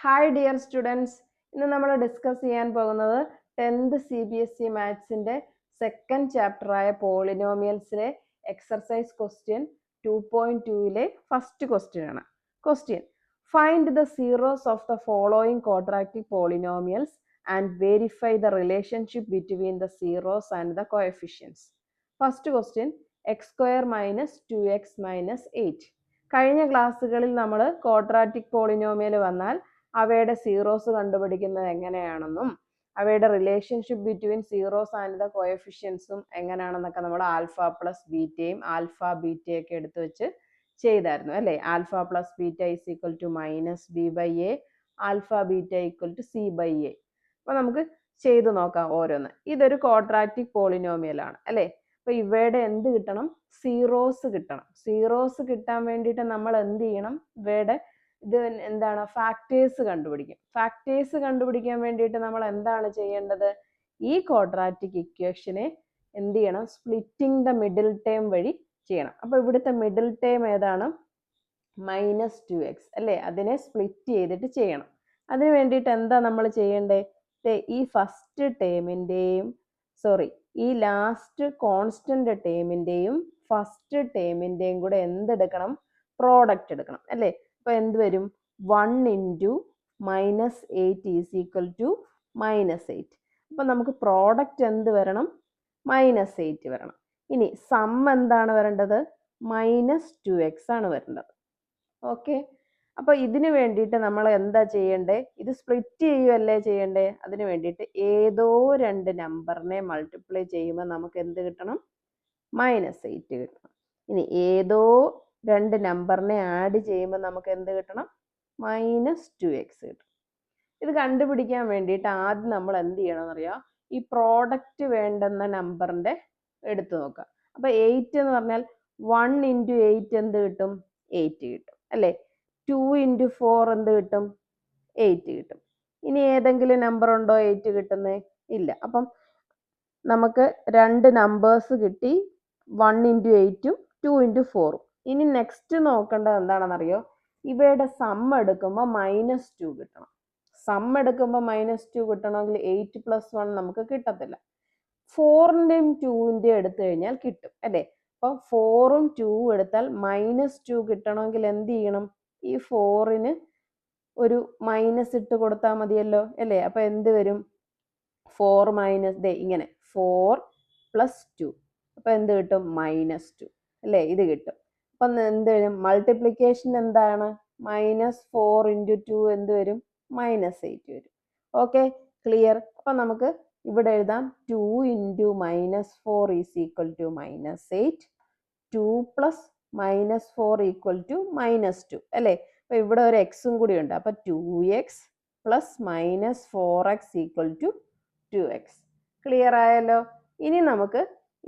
Hi dear students, ഇന്ന് നമ്മൾ discuss ചെയ്യാൻ പോകുന്നത് 10th CBSE മാത്സിന്റെ സെക്കൻഡ് ചാപ്റ്റർ ആയ പോളിനോമിയൽസിലെ എക്സർസൈസ് ക്വസ്റ്റ്യൻ 2.2ലെ ഫസ്റ്റ് ക്വസ്റ്റ്യൻ ആണ്. Question: find the zeros of the following quadratic polynomials and verify the relationship between the zeros and the coefficients. First question: x² - 2x - 8. കഴിഞ്ഞ ക്ലാസ്സുകളിൽ നമ്മൾ quadratic polynomial വന്നാൽ അവയുടെ zeros കണ്ടുപിടിക്കുന്നത് എങ്ങനെയാണെന്നും അവയുടെ relationship between zeros and the കോഎഫിഷ്യൻസും എങ്ങനെയാണെന്നൊക്കെ നമ്മൾ ആൽഫ പ്ലസ് ബീറ്റയും ആൽഫ ബീറ്റയൊക്കെ എടുത്തു വെച്ച് ചെയ്തായിരുന്നു അല്ലേ. Alpha plus beta is equal to -b/a, alpha beta equal to c/a. അപ്പൊ നമുക്ക് ചെയ്തു നോക്കാം ഓരോന്ന്. ഇതൊരു ക്വാഡ്രാറ്റിക് പോളിനോമിയൽ ആണ് അല്ലേ. അപ്പൊ ഇവയുടെ എന്ത് കിട്ടണം? സീറോസ് കിട്ടണം. സീറോസ് കിട്ടാൻ വേണ്ടിയിട്ട് നമ്മൾ എന്ത് ചെയ്യണം? ഇവയുടെ ഇത് എന്താണ്? ഫാക്ടേഴ്സ് കണ്ടുപിടിക്കും. ഫാക്ടേഴ്സ് കണ്ടുപിടിക്കാൻ വേണ്ടിയിട്ട് നമ്മൾ എന്താണ് ചെയ്യേണ്ടത്? ഈ ക്വാഡ്രാറ്റിക് ഇക്വേഷനെ എന്ത് ചെയ്യണം? സ്പ്ലിറ്റിംഗ് ദ മിഡിൽ ടേം വഴി ചെയ്യണം. അപ്പൊ ഇവിടുത്തെ മിഡിൽ ടേം ഏതാണ്? -2x അല്ലേ. അതിനെ സ്പ്ലിറ്റ് ചെയ്തിട്ട് ചെയ്യണം. അതിന് വേണ്ടിയിട്ട് എന്താ നമ്മൾ ചെയ്യേണ്ടത്? ഈ ഫസ്റ്റ് ടേമിൻ്റെയും ഈ ലാസ്റ്റ് കോൺസ്റ്റന്റ് ടേമിൻ്റെയും ഫസ്റ്റ് ടേമിൻ്റെയും കൂടെ എന്തെടുക്കണം? പ്രോഡക്റ്റ് എടുക്കണം അല്ലേ. അപ്പൊ എന്ത് വരും? 1 × -8 ഈസ് ഈക്വൽ ടു -8. അപ്പൊ നമുക്ക് പ്രോഡക്റ്റ് എന്ത് വരണം? -8 വരണം. ഇനി സം എന്താണ് വരേണ്ടത്? -2x ആണ് വരേണ്ടത്. ഓക്കെ. അപ്പൊ ഇതിന് വേണ്ടിയിട്ട് നമ്മൾ എന്താ ചെയ്യണ്ടേ? ഇത് സ്പ്ലിറ്റ് ചെയ്യുകയല്ലേ ചെയ്യണ്ടേ. അതിന് വേണ്ടിയിട്ട് ഏതോ രണ്ട് നമ്പറിനെ മൾട്ടിപ്ലൈ ചെയ്യുമ്പോൾ നമുക്ക് എന്ത് കിട്ടണം? -8 കിട്ടണം. ഇനി ഏതോ രണ്ട് നമ്പറിനെ ആഡ് ചെയ്യുമ്പോൾ നമുക്ക് എന്ത് കിട്ടണം? -2x കിട്ടും. ഇത് കണ്ടുപിടിക്കാൻ വേണ്ടിയിട്ട് ആദ്യം നമ്മൾ എന്ത് ചെയ്യണമെന്ന് അറിയാം? ഈ പ്രോഡക്റ്റ് വേണ്ടുന്ന നമ്പറിന്റെ എടുത്തു നോക്കാം. അപ്പൊ 8 എന്ന് പറഞ്ഞാൽ 1 × 8 എന്ത് കിട്ടും? 8 കിട്ടും അല്ലേ. 2 × 4 എന്ത് കിട്ടും? 8 കിട്ടും. ഇനി ഏതെങ്കിലും നമ്പർ ഉണ്ടോ 8 കിട്ടുന്നേ? ഇല്ല. അപ്പം നമുക്ക് രണ്ട് നമ്പേഴ്സ് കിട്ടി, 1 × 8ഉം 2 × 4ഉം. ഇനി നെക്സ്റ്റ് നോക്കേണ്ടത് എന്താണെന്നറിയോ? ഇവയുടെ സം എടുക്കുമ്പോൾ -2 കിട്ടണം. സം എടുക്കുമ്പോൾ -2 കിട്ടണമെങ്കിൽ 8 + 1 നമുക്ക് കിട്ടത്തില്ല. 4ൻ്റെയും 2ൻ്റെയും എടുത്തു കഴിഞ്ഞാൽ കിട്ടും അല്ലേ. അപ്പം 4ഉം 2ഉം എടുത്താൽ -2 കിട്ടണമെങ്കിൽ എന്ത് ചെയ്യണം? ഈ 4ന് ഒരു മൈനസ് ഇട്ട് കൊടുത്താൽ മതിയല്ലോ അല്ലേ. അപ്പൊ എന്ത് വരും? 4 ഇങ്ങനെ 4 + 2. അപ്പൊ എന്ത് കിട്ടും? -2 അല്ലേ. ഇത് കിട്ടും. അപ്പം എന്ത് വരും? മൾട്ടിപ്ലിക്കേഷൻ എന്താണ്? -4 × 2 എന്ത് വരും? -8 വരും. Okay, clear. അപ്പൊ നമുക്ക് ഇവിടെ എഴുതാം 2 × -4 is equal to -8. 2 + -4 equal to -2 അല്ലേ. അപ്പൊ ഇവിടെ ഒരു എക്സും കൂടി ഉണ്ട്. അപ്പൊ 2x + -4x equal to 2x. Clear ആയല്ലോ. ഇനി നമുക്ക്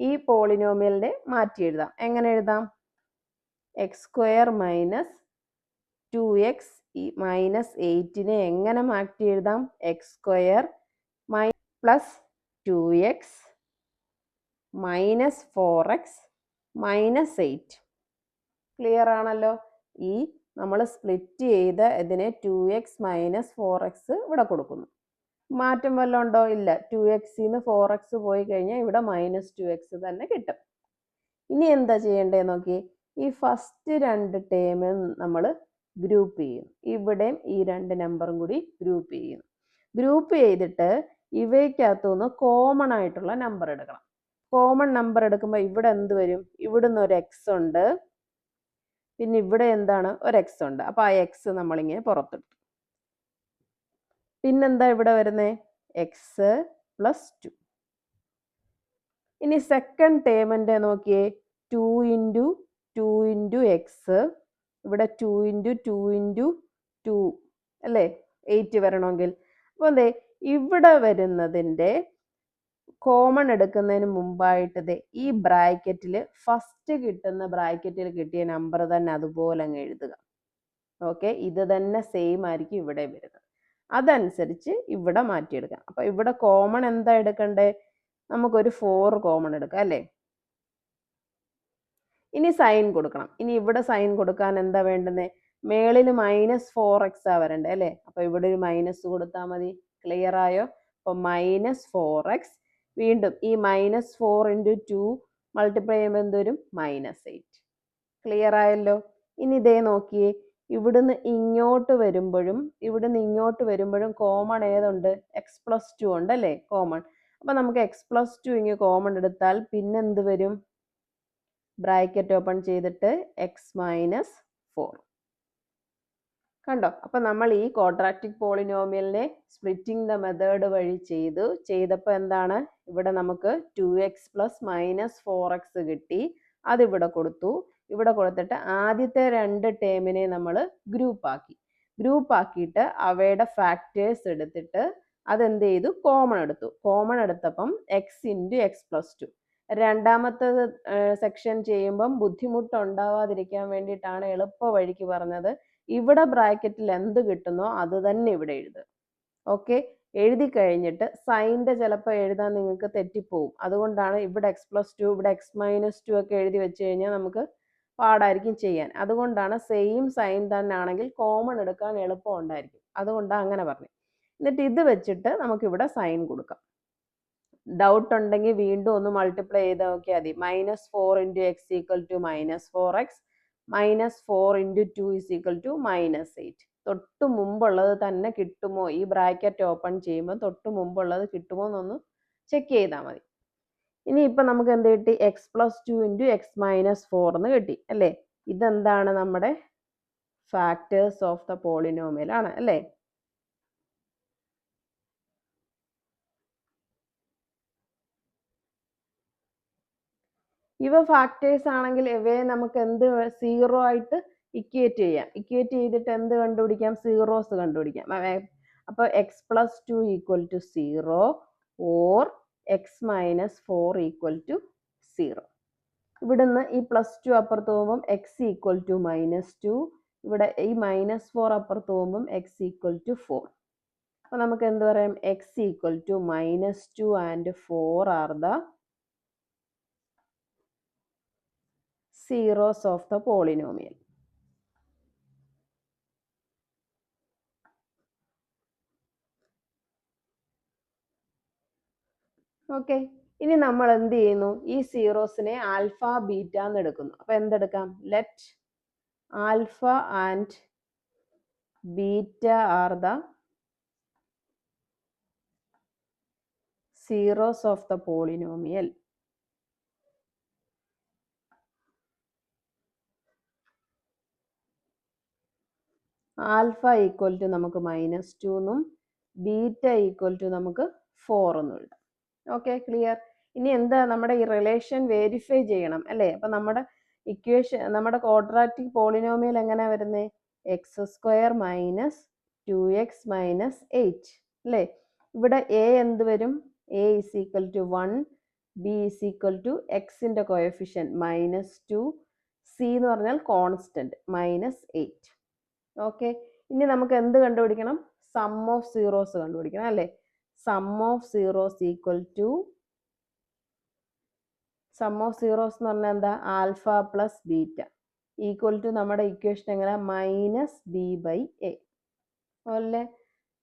ഈ പോളിനോമിയലിനെ മാറ്റി എഴുതാം. എങ്ങനെ എഴുതാം? x² - 2x -8നെ എങ്ങനെ മാറ്റി എഴുതാം? x² + 2x -4x -8. ക്ലിയർ ആണല്ലോ. ഈ നമ്മൾ സ്പ്ലിറ്റ് ചെയ്ത ഇതിനെ 2x - 4x ഇവിടെ കൊടുക്കുന്നു. മാറ്റം വല്ലതും ഉണ്ടോ? ഇല്ല. 2xന്ന് 4x പോയി കഴിഞ്ഞാൽ ഇവിടെ -2x തന്നെ കിട്ടും. ഇനി എന്താ ചെയ്യേണ്ടത് നോക്കി. ഈ ഫസ്റ്റ് രണ്ട് ടേം നമ്മൾ ഗ്രൂപ്പ് ചെയ്യും. ഇവിടെയും ഈ രണ്ട് നമ്പറും കൂടി ഗ്രൂപ്പ് ചെയ്യുന്നു. ഗ്രൂപ്പ് ചെയ്തിട്ട് ഇവയ്ക്കകത്തുനിന്ന് കോമൺ ആയിട്ടുള്ള നമ്പർ എടുക്കണം. കോമൺ നമ്പർ എടുക്കുമ്പോൾ ഇവിടെ എന്ത് വരും? ഇവിടുന്ന് ഒരു എക്സ് ഉണ്ട്, പിന്നെ ഇവിടെ എന്താണ്? ഒരു എക്സ് ഉണ്ട്. അപ്പൊ ആ എക്സ് നമ്മളിങ്ങനെ പുറത്തിട്ടു. പിന്നെന്താ ഇവിടെ വരുന്നേ? എക്സ് + 2. ഇനി സെക്കൻഡ് ടേമിന്റെ നോക്കിയേ. 2 × 2 × x, ഇവിടെ 2 × 2 × 2 അല്ലേ. 8 വരണമെങ്കിൽ. അപ്പൊ എന്തേ ഇവിടെ വരുന്നതിന്റെ കോമൺ എടുക്കുന്നതിന് മുമ്പായിട്ട് ഈ ബ്രാക്കറ്റിൽ ഫസ്റ്റ് കിട്ടുന്ന ബ്രാക്കറ്റിൽ കിട്ടിയ നമ്പർ തന്നെ അതുപോലെ അങ്ങ് എഴുതുക. ഓക്കെ, ഇത് തന്നെ സെയിം ആയിരിക്കും ഇവിടെ വരുന്നത്. അതനുസരിച്ച് ഇവിടെ മാറ്റിയെടുക്കാം. അപ്പൊ ഇവിടെ കോമൺ എന്താ എടുക്കണ്ടേ? നമുക്കൊരു 4 കോമൺ എടുക്കാം അല്ലേ. ഇനി സൈൻ കൊടുക്കണം. ഇനി ഇവിടെ സൈൻ കൊടുക്കാൻ എന്താ വേണ്ടുന്നത്? മേളിൽ -4x വരണ്ടേ അല്ലേ? അപ്പൊ ഇവിടെ ഒരു മൈനസ് കൊടുത്താൽ മതി. ക്ലിയർ ആയോ? അപ്പൊ -4x, വീണ്ടും ഈ -4 × 2 മൾട്ടിപ്ലൈ ചെയ്യുമ്പോൾ എന്ത് വരും? -8. ക്ലിയർ ആയല്ലോ? ഇനി ഇതേ നോക്കിയേ, ഇവിടുന്ന് ഇങ്ങോട്ട് വരുമ്പോഴും കോമൺ ഏതുണ്ട്? x+2 ഉണ്ട് അല്ലേ? കോമൺ. അപ്പൊ നമുക്ക് x+2 ഇങ്ങ് കോമൺ എടുത്താൽ പിന്നെ എന്ത് വരും? ബ്രാക്കറ്റ് ഓപ്പൺ ചെയ്തിട്ട് x - 4. കണ്ടോ? അപ്പൊ നമ്മൾ ഈ ക്വാഡ്രാറ്റിക് പോളിനോമിയലിനെ സ്പ്ലിറ്റിംഗ് ദ മെത്തേഡ് വഴി ചെയ്തപ്പോൾ എന്താണ്? ഇവിടെ നമുക്ക് 2x + -4x കിട്ടി. അതിവിടെ കൊടുത്തു. ഇവിടെ കൊടുത്തിട്ട് ആദ്യത്തെ 2 ടേമിനെ നമ്മൾ ഗ്രൂപ്പ് ആക്കിയിട്ട് അവയുടെ ഫാക്ടേഴ്സ് എടുത്തിട്ട് അതെന്ത് ചെയ്തു? കോമൺ എടുത്തു. കോമൺ എടുത്തപ്പം x × x+2. രണ്ടാമത്തത് സെക്ഷൻ ചെയ്യുമ്പം ബുദ്ധിമുട്ടുണ്ടാവാതിരിക്കാൻ വേണ്ടിയിട്ടാണ് എളുപ്പ വഴിക്ക് പറഞ്ഞത്. ഇവിടെ ബ്രാക്കറ്റിൽ എന്ത് കിട്ടുന്നോ അത് തന്നെ ഇവിടെ എഴുതുക. ഓക്കെ, എഴുതി കഴിഞ്ഞിട്ട് സൈൻ്റെ ചിലപ്പോൾ എഴുതാൻ നിങ്ങൾക്ക് തെറ്റിപ്പോവും. അതുകൊണ്ടാണ് ഇവിടെ x+2 ഇവിടെ x - 2 ഒക്കെ എഴുതി വെച്ച് കഴിഞ്ഞാൽ നമുക്ക് പാടായിരിക്കും ചെയ്യാൻ. അതുകൊണ്ടാണ് സെയിം സൈൻ തന്നെ ആണെങ്കിൽ കോമൺ എടുക്കാൻ എളുപ്പം ഉണ്ടായിരിക്കും. അതുകൊണ്ടാണ് അങ്ങനെ പറഞ്ഞത്. എന്നിട്ട് ഇത് വെച്ചിട്ട് നമുക്കിവിടെ സൈൻ കൊടുക്കാം. ഡൗട്ട് ഉണ്ടെങ്കിൽ വീണ്ടും ഒന്ന് മൾട്ടിപ്ലൈ ചെയ്ത് നോക്കിയാൽ മതി. -4 × x = -4x, -4 × 2 = -8. തൊട്ട് മുമ്പുള്ളത് തന്നെ കിട്ടുമോ? ഈ ബ്രാക്കറ്റ് ഓപ്പൺ ചെയ്യുമ്പോൾ തൊട്ട് മുമ്പുള്ളത് കിട്ടുമോ എന്നൊന്ന് ചെക്ക് ചെയ്താൽ മതി. ഇനി ഇപ്പം നമുക്ക് എന്ത് കിട്ടി? x+2 × x - 4 എന്ന് കിട്ടി അല്ലേ? ഇതെന്താണ്? നമ്മുടെ ഫാക്ടേഴ്സ് ഓഫ് ദ പോളിനോമിയൽ ആണ് അല്ലേ? ഇവ ഫാക്ടേഴ്സ് ആണെങ്കിൽ ഇവയെ നമുക്ക് എന്ത് 0 ആയിട്ട് ഇക്വേറ്റ് ചെയ്യാം. ഇക്വേറ്റ് ചെയ്തിട്ട് എന്ത് കണ്ടുപിടിക്കാം? സീറോസ് കണ്ടുപിടിക്കാം. അപ്പോൾ x+2 = 0 ഓർ x - 4 = 0. ഇവിടുന്ന് ഈ +2 അപ്പുറത്ത് പോകുമ്പം x = -2. ഇവിടെ ഈ -4 അപ്പുറത്ത് പോകുമ്പം x = 4. അപ്പോൾ നമുക്ക് എന്ത് പറയാം? x = -2 and 4 are the zeros of the polynomial. Okay, ഇനി നമ്മൾ എന്ത് ചെയ്യുന്നു? ഈ സീറോസിനെ ആൽഫ ബീറ്റ എന്ന് എടുക്കുന്നു. അപ്പൊ എന്തെടുക്കാം? Let alpha and beta are the zeros of the polynomial. Alpha equal to നമുക്ക് -2 എന്നും ബീറ്റ ഈക്വൽ ടു നമുക്ക് 4 എന്നും എഴുതാം. Okay, clear? ഇനി എന്താ? നമ്മുടെ ഈ റിലേഷൻ വെരിഫൈ ചെയ്യണം അല്ലേ? അപ്പൊ നമ്മുടെ ഇക്വേഷൻ, നമ്മുടെ ക്വാഡ്രാറ്റിക് പോളിനോമിയൽ എങ്ങനെ വരുന്നത്? x² - 2x - 8 അല്ലേ? ഇവിടെ a എന്ത് വരും? a = 1, b = x-ന്റെ കോഎഫിഷ്യന്റ് -2, c എന്ന് പറഞ്ഞാൽ കോൺസ്റ്റന്റ് -8. ഓക്കെ, ഇനി നമുക്ക് എന്ത് കണ്ടുപിടിക്കണം? സം ഓഫ് സീറോസ് കണ്ടുപിടിക്കണം അല്ലേ? സം ഓഫ് സീറോസ് എന്ന് പറഞ്ഞാൽ എന്താ? Alpha plus beta equal to നമ്മുടെ ഇക്വേഷൻ എങ്ങനെ? -b/a അല്ലേ?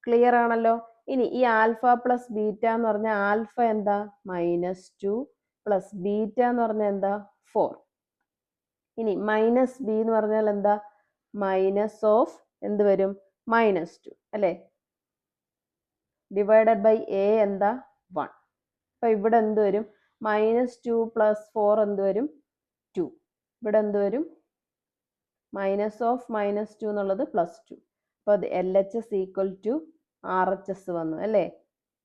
ക്ലിയർ ആണല്ലോ? ഇനി ഈ ആൽഫ പ്ലസ് ബീറ്റ എന്ന് പറഞ്ഞാൽ ആൽഫ എന്താ? -2 പ്ലസ് ബീറ്റ എന്ന് പറഞ്ഞാൽ എന്താ? 4. ഇനി -b എന്ന് പറഞ്ഞാൽ എന്താ? മൈനസ് ഓഫ് എന്ത് വരും? -2 അല്ലേ? ഡിവൈഡഡ് ബൈ a എന്താ? 1. അപ്പൊ ഇവിടെ എന്ത് വരും? -2 + 4 എന്ത് വരും? 2. ഇവിടെ എന്ത് വരും? മൈനസ് ഓഫ് -2 എന്നുള്ളത് +2. അപ്പോൾ അത് LHS = RHS വന്നു അല്ലേ?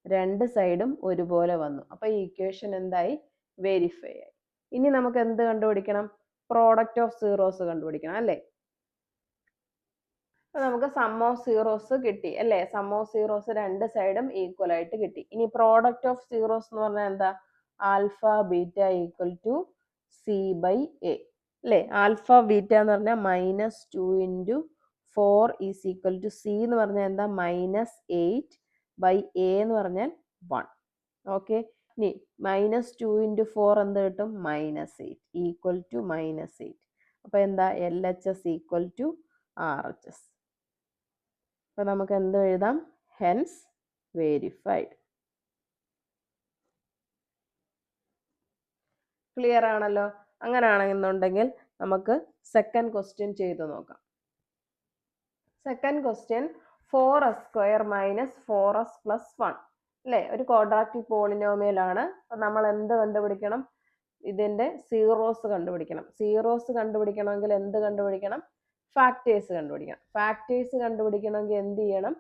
രണ്ട് സൈഡും ഒരുപോലെ വന്നു. അപ്പോൾ ഈ ഇക്വേഷൻ എന്തായി? വെരിഫൈ ആയി. ഇനി നമുക്ക് എന്ത് കണ്ടുപിടിക്കണം? പ്രോഡക്റ്റ് ഓഫ് സീറോസ് കണ്ടുപിടിക്കണം അല്ലേ? അപ്പോൾ നമുക്ക് സം ഓഫ് സീറോസ് കിട്ടി അല്ലേ? സം ഓഫ് സീറോസ് രണ്ട് സൈഡും ഈക്വൽ ആയിട്ട് കിട്ടി. ഇനി പ്രോഡക്റ്റ് ഓഫ് സീറോസ് എന്ന് പറഞ്ഞാൽ എന്താ? ആൽഫ ബീറ്റ = c/a അല്ലേ? ആൽഫ ബീറ്റ എന്ന് പറഞ്ഞാൽ -2 × 4 = c എന്ന് പറഞ്ഞാൽ എന്താ? -8/a എന്ന് പറഞ്ഞാൽ 1. ഓക്കെ, ഇനി -2 × 4 എന്ത് കിട്ടും? -8 = -8. അപ്പോൾ എന്താ? LHS = RHS. അപ്പോൾ നമുക്ക് എന്ത് എഴുതാം? Hence verified. ക്ലിയർ ആണല്ലോ? അങ്ങനെയാണെന്നുണ്ടെങ്കിൽ നമുക്ക് സെക്കൻഡ് ക്വസ്റ്റ്യൻ ചെയ്ത് നോക്കാം. Second question 4s² minus 4s plus 1 അല്ലേ? ഒരു ക്വാഡ്രാറ്റിക് പോളിനോമിയൽ ആണ്. അപ്പം നമ്മൾ എന്ത് കണ്ടുപിടിക്കണം? ഇതിൻ്റെ സീറോസ് കണ്ടുപിടിക്കണം. സീറോസ് കണ്ടുപിടിക്കണമെങ്കിൽ എന്ത് കണ്ടുപിടിക്കണം? ഫാക്ടേഴ്സ് കണ്ടുപിടിക്കണം. ഫാക്ടേഴ്സ് കണ്ടുപിടിക്കണമെങ്കിൽ എന്ത് ചെയ്യണം?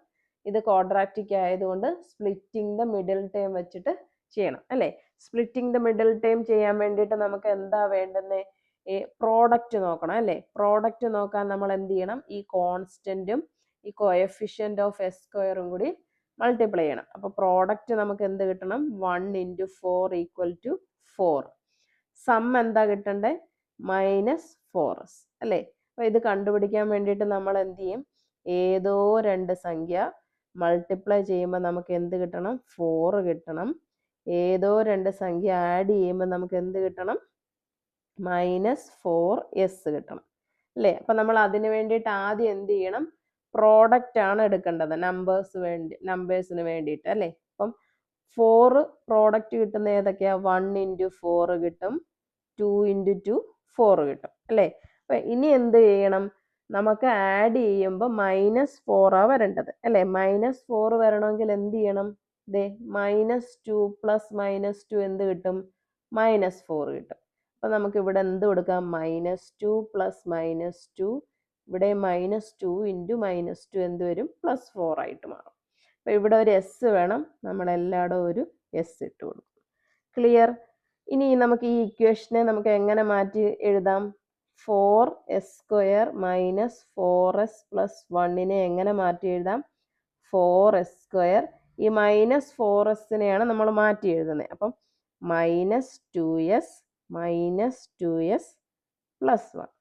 ഇത് ക്വാഡ്രാറ്റിക് ആയതുകൊണ്ട് സ്പ്ലിറ്റിംഗ് ദ മിഡിൽ ടേം വെച്ചിട്ട് ചെയ്യണം അല്ലേ? സ്പ്ലിറ്റിംഗ് ദ മിഡിൽ ടേം ചെയ്യാൻ വേണ്ടിയിട്ട് നമുക്ക് എന്താ വേണ്ടുന്നത്? ഈ പ്രോഡക്റ്റ് നോക്കണം അല്ലേ? പ്രോഡക്റ്റ് നോക്കാൻ നമ്മൾ എന്ത് ചെയ്യണം? ഈ കോൺസ്റ്റന്റും ഈ കോഎഫിഷ്യന്റ് ഓഫ് s² കൂടി മൾട്ടിപ്ലൈ ചെയ്യണം. അപ്പോൾ പ്രോഡക്റ്റ് നമുക്ക് എന്ത് കിട്ടണം? 1 × 4 = 4. സം എന്താ കിട്ടണ്ടേ? -4s അല്ലേ? അപ്പോൾ ഇത് കണ്ടുപിടിക്കാൻ വേണ്ടിയിട്ട് നമ്മൾ എന്ത് ചെയ്യും? ഏതോ രണ്ട് സംഖ്യ മൾട്ടിപ്ലൈ ചെയ്യുമ്പോൾ നമുക്ക് എന്ത് കിട്ടണം? 4 കിട്ടണം. ഏതോ രണ്ട് സംഖ്യ ആഡ് ചെയ്യുമ്പോൾ നമുക്ക് എന്ത് കിട്ടണം? -4s കിട്ടണം അല്ലേ? അപ്പം നമ്മൾ അതിന് വേണ്ടിയിട്ട് ആദ്യം എന്ത് ചെയ്യണം? പ്രോഡക്റ്റ് ആണ് എടുക്കേണ്ടത് നമ്പേഴ്സിന് വേണ്ടിയിട്ട് അല്ലേ? അപ്പം 4 പ്രോഡക്റ്റ് കിട്ടുന്ന ഏതൊക്കെയാ? 1 × 4 കിട്ടും, 2 × 2 4 കിട്ടും അല്ലേ? അപ്പം ഇനി എന്ത് ചെയ്യണം? നമുക്ക് ആഡ് ചെയ്യുമ്പോൾ -4 വരേണ്ടത് അല്ലേ? -4 വരണമെങ്കിൽ എന്ത് ചെയ്യണം? -2 + -2 എന്ത് കിട്ടും? -4 കിട്ടും. അപ്പം നമുക്ക് ഇവിടെ എന്ത് കൊടുക്കാം? -2 + -2, ഇവിടെ -2 × -2 എന്ത് വരും? +4 ആയിട്ട് മാറും. അപ്പം ഇവിടെ ഒരു എസ് വേണം. നമ്മളെല്ലായിടും ഒരു എസ് ഇട്ട് കൊടുക്കും. ക്ലിയർ? ഇനി നമുക്ക് ഈ ഇക്വേഷനെ നമുക്ക് എങ്ങനെ മാറ്റി എഴുതാം? 4s² മൈനസ് 4s പ്ലസ് 1നെ എങ്ങനെ മാറ്റി എഴുതാം? 4s². ഈ -4sനെയാണ് നമ്മൾ മാറ്റി എഴുതുന്നത്. അപ്പം -2s പ്ലസ് 1.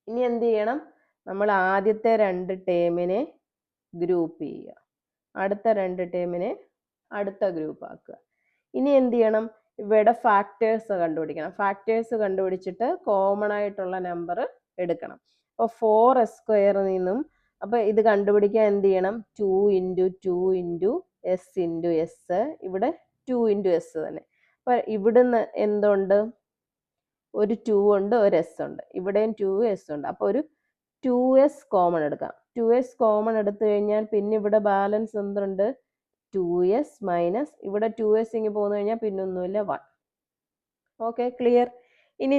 ഇനി എന്ത് ചെയ്യണം? നമ്മൾ ആദ്യത്തെ രണ്ട് ടേമിനെ ഗ്രൂപ്പ് ചെയ്യുക, അടുത്ത രണ്ട് ടേമിനെ അടുത്ത ഗ്രൂപ്പ് ആക്കുക. ഇനി എന്ത് ചെയ്യണം? ഇവിടെ ഫാക്ടേഴ്സ് കണ്ടുപിടിക്കണം. ഫാക്ടേഴ്സ് കണ്ടുപിടിച്ചിട്ട് കോമൺ ആയിട്ടുള്ള നമ്പർ എടുക്കണം. അപ്പോൾ 4s² നിന്നും അപ്പോൾ ഇത് കണ്ടുപിടിക്കാൻ എന്ത് ചെയ്യണം? 2 × 2 × s × s, ഇവിടെ 2 × s തന്നെ. അപ്പോൾ ഇവിടുന്ന് എന്തുണ്ട്? ഒരു 2 ഉണ്ട്, ഒരു s ഉണ്ട്. ഇവിടെയും 2s ഉണ്ട്. അപ്പോൾ ഒരു 2s കോമൺ എടുക്കാം. 2s കോമൺ എടുത്തു കഴിഞ്ഞാൽ പിന്നെ ഇവിടെ ബാലൻസ് എന്തുണ്ട്? 2s മൈനസ് ഇവിടെ 2s ഇങ്ങ് പോന്നു കഴിഞ്ഞാൽ പിന്നെ ഒന്നുമില്ല, 1. Okay, clear? ഇനി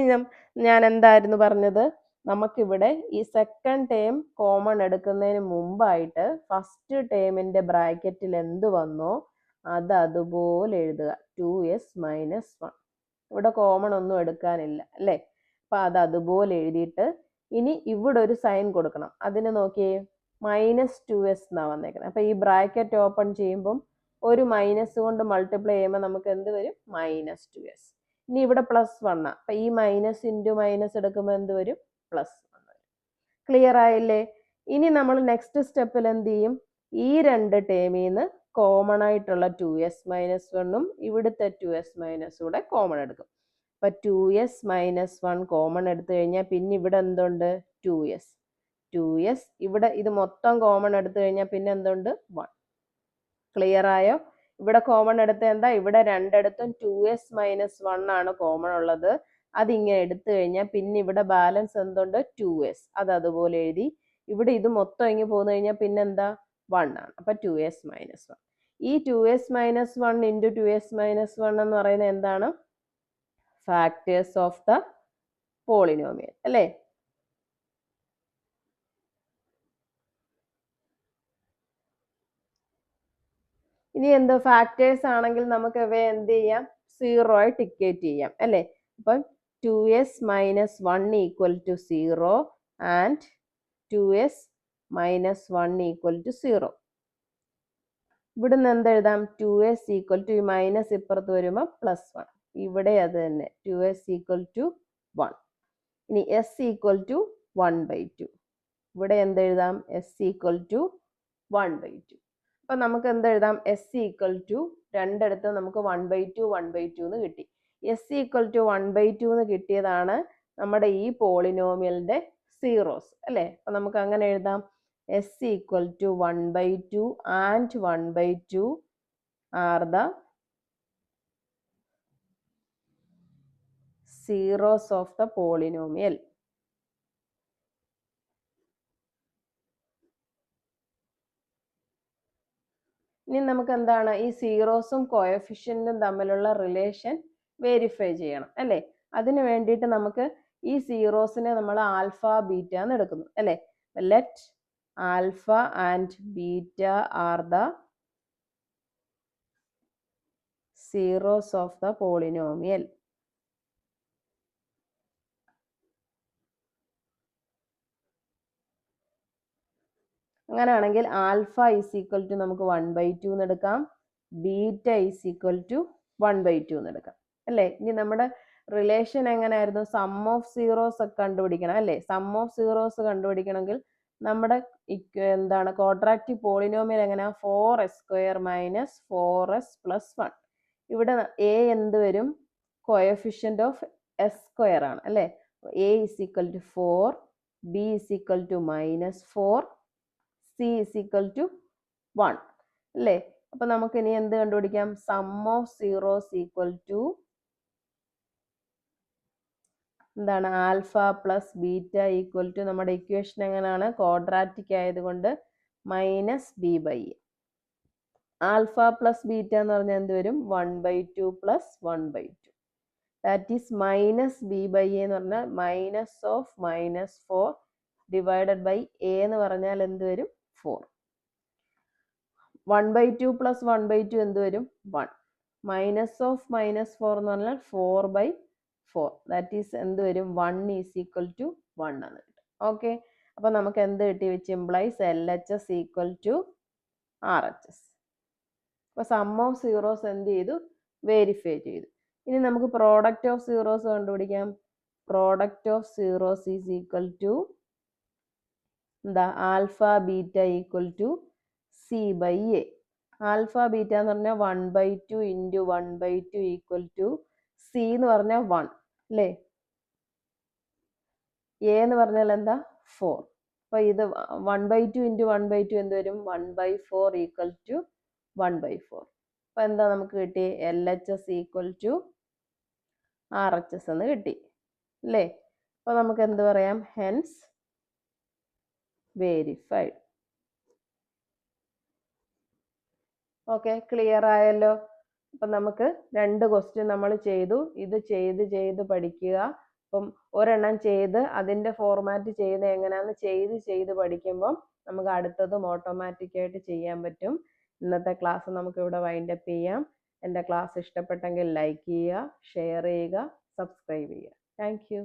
ഞാൻ എന്തായിരുന്നു പറഞ്ഞത്? നമുക്കിവിടെ ഈ സെക്കൻഡ് ടേം കോമൺ എടുക്കുന്നതിന് മുമ്പായിട്ട് ഫസ്റ്റ് ടേമിൻ്റെ ബ്രാക്കറ്റിൽ എന്ത് വന്നോ അത് അതുപോലെ എഴുതുക. 2s - 1. ഇവിടെ കോമൺ ഒന്നും എടുക്കാനില്ല അല്ലേ? അപ്പം അത് അതുപോലെ എഴുതിയിട്ട് ഇനി ഇവിടെ ഒരു സൈൻ കൊടുക്കണം. അതിന് നോക്കിയേ, -2s എന്നാണ് വന്നേക്കുന്നത്. അപ്പം ഈ ബ്രാക്കറ്റ് ഓപ്പൺ ചെയ്യുമ്പം ഒരു മൈനസ് കൊണ്ട് മൾട്ടിപ്ലൈ ചെയ്യുമ്പോൾ നമുക്ക് എന്ത് വരും? -2s. ഇനി ഇവിടെ +1 ആണ്. അപ്പം ഈ മൈനസ് ഇൻറ്റു മൈനസ് എടുക്കുമ്പോൾ എന്ത് വരും? +1 വരും. ക്ലിയർ ആയില്ലേ? ഇനി നമ്മൾ നെക്സ്റ്റ് സ്റ്റെപ്പിൽ എന്ത് ചെയ്യും? ഈ രണ്ട് ടേമിൽ നിന്ന് കോമൺ ആയിട്ടുള്ള 2s - 1ഉം ഇവിടുത്തെ 2s - കൂടെ കോമൺ എടുക്കും. അപ്പം 2s - 1 കോമൺ എടുത്തു കഴിഞ്ഞാൽ പിന്നെ ഇവിടെ എന്തുണ്ട്? 2s. ഇവിടെ ഇത് മൊത്തം കോമൺ എടുത്തു കഴിഞ്ഞാൽ പിന്നെ എന്തുണ്ട്? 1. ക്ലിയർ ആയോ? ഇവിടെ കോമൺ എടുത്ത എന്താ? ഇവിടെ രണ്ടിടത്തും 2s - 1 ആണ് കോമൺ ഉള്ളത്. അതിങ്ങനെ എടുത്തു കഴിഞ്ഞാൽ പിന്നെ ഇവിടെ ബാലൻസ് എന്തുണ്ട്? 2s. അത് അതുപോലെ എഴുതി. ഇവിടെ ഇത് മൊത്തം ഇങ്ങനെ പോന്നു കഴിഞ്ഞാൽ പിന്നെ എന്താ? 1 ആണ്. അപ്പം 2s - 1. ഈ 2s - 1 × 2s - 1 എന്ന് പറയുന്നത് എന്താണ്? ഫാക്ടേഴ്സ് ഓഫ് ദ പോളിനോമിയൽ അല്ലേ? ഇനി എന്ത്? ഫാക്ടേഴ്സ് ആണെങ്കിൽ നമുക്ക് ഇവയെ എന്ത് ചെയ്യാം? 0 ആയി ടിക്കേറ്റ് ചെയ്യാം അല്ലേ? അപ്പം 2s - 1 = 0 ആൻഡ് 2s - 1 = 0. ഇവിടുന്ന് എന്തെഴുതാം? 2s = മൈനസ് ഇപ്പുറത്ത് വരുമ്പോൾ +1. ഇവിടെ അത് തന്നെ 2s = 1. ഇനി s = 1/2. ഇവിടെ എന്തെഴുതാം? s = 1/2. അപ്പം നമുക്ക് എന്തെഴുതാം? s = രണ്ടിടത്ത് നമുക്ക് 1/2 1/2 എന്ന് കിട്ടി. s = 1/2 എന്ന് കിട്ടിയതാണ് നമ്മുടെ ഈ പോളിനോമിയലിൻ്റെ സീറോസ് അല്ലേ? അപ്പം നമുക്ക് അങ്ങനെ എഴുതാം, S equal to 1/2 and 1/2 are the zeros of the polynomial. ഇനി നമുക്ക് എന്താണ് ഈ സീറോസും കോഎഫിഷ്യന്റും തമ്മിലുള്ള റിലേഷൻ വെരിഫൈ ചെയ്യണം അല്ലേ? അതിന് വേണ്ടിയിട്ട് നമുക്ക് ഈ സീറോസിനെ നമ്മൾ ആൽഫ ബീറ്റ എന്ന് എടുക്കുന്നു അല്ലേ? Let alpha and beta are the zeros of the polynomial. അങ്ങനെയാണെങ്കിൽ ആൽഫ ഈസ് ഈക്വൽ ടു നമുക്ക് 1/2 എന്ന് എടുക്കാം, ബീറ്റ ഈസ് ഈക്വൽ ടു 1/2 എന്ന് എടുക്കാം അല്ലേ? ഇനി നമ്മുടെ റിലേഷൻ എങ്ങനെയായിരുന്നു? സം ഓഫ് സീറോസ് ഒക്കെ കണ്ടുപിടിക്കണം അല്ലേ? സം ഓഫ് സീറോസ് കണ്ടുപിടിക്കണമെങ്കിൽ നമ്മുടെ എന്താണ് ക്വാഡ്രാറ്റിക് പോളിനോമിയൽ എങ്ങനെയാ? 4s² minus 4s plus 1. ഇവിടെ എ എന്ത് വരും? കോഎഫിഷ്യന്റ് ഓഫ് s² ആണ് അല്ലേ? A is equal to 4, B is equal to -4, C is equal to 1 അല്ലേ? അപ്പൊ നമുക്ക് ഇനി എന്ത് കണ്ടുപിടിക്കാം? Sum of zeros equal to എന്താണ്? Alpha plus beta equal to നമ്മുടെ ഇക്വേഷൻ എങ്ങനെയാണ്? ക്വാഡ്രാറ്റിക് ആയതുകൊണ്ട് -b/a. ആൽഫ പ്ലസ് ബീറ്റ എന്ന് പറഞ്ഞാൽ എന്ത് വരും? 1/2 പ്ലസ് 1/2. ദാറ്റ് ഈസ് -b/a എന്ന് പറഞ്ഞാൽ minus of -4 divided by a എന്ന് പറഞ്ഞാൽ എന്ത് വരും? 4. 1/2 പ്ലസ് 1/2 എന്ത് വരും? 1. മൈനസ് ഓഫ് -4 എന്ന് പറഞ്ഞാൽ 4/4. ദാറ്റ് ഈസ് എന്ത് വരും? 1 ഈസ് ഈക്വൽ ടു 1 എന്ന് കിട്ടും. ഓക്കെ, അപ്പൊ നമുക്ക് എന്ത് കിട്ടി? Which implies LHS equal to RHS. അപ്പൊ സം ഓഫ് സീറോസ് എന്ത് ചെയ്തു? വെരിഫൈ ചെയ്തു. ഇനി നമുക്ക് പ്രോഡക്റ്റ് ഓഫ് സീറോസ് കണ്ടുപിടിക്കാം. Product of zeros is equal to എന്താ? Alpha beta equal to c/a. Alpha beta എന്ന് പറഞ്ഞാൽ 1/2 ഇൻറ്റു 1/2 ഈക്വൽ ടു c എന്ന് പറഞ്ഞാൽ 1 അല്ലേ? എ എന്ന് പറഞ്ഞാൽ എന്താ? 4. അപ്പൊ ഇത് 1/2 ഇൻറ്റു 1/2 എന്ത് വരും? 1/4 ഈക്വൽ ടു 1/4. അപ്പൊ എന്താ നമുക്ക് കിട്ടി? LHS ഈക്വൽ ടു RHS എന്ന് കിട്ടി അല്ലേ? അപ്പൊ നമുക്ക് എന്ത് പറയാം? Hence verified. ഓക്കെ, ക്ലിയർ ആയല്ലോ? അപ്പൊ നമുക്ക് 2 ക്വസ്റ്റ്യൻ നമ്മൾ ചെയ്തു. ഇത് ചെയ്ത് പഠിക്കുക. അപ്പം ഒരെണ്ണം ചെയ്ത് അതിന്റെ ഫോർമാറ്റ് ചെയ്യുന്നത് എങ്ങനെയാന്ന് ചെയ്ത് പഠിക്കുമ്പോൾ നമുക്ക് അടുത്തതും ഓട്ടോമാറ്റിക് ആയിട്ട് ചെയ്യാൻ പറ്റും. ഇന്നത്തെ ക്ലാസ് നമുക്ക് ഇവിടെ വൈൻഡപ്പ് ചെയ്യാം. എൻ്റെ ക്ലാസ് ഇഷ്ടപ്പെട്ടെങ്കിൽ ലൈക്ക് ചെയ്യുക, ഷെയർ ചെയ്യുക, സബ്സ്ക്രൈബ് ചെയ്യുക. Thank you.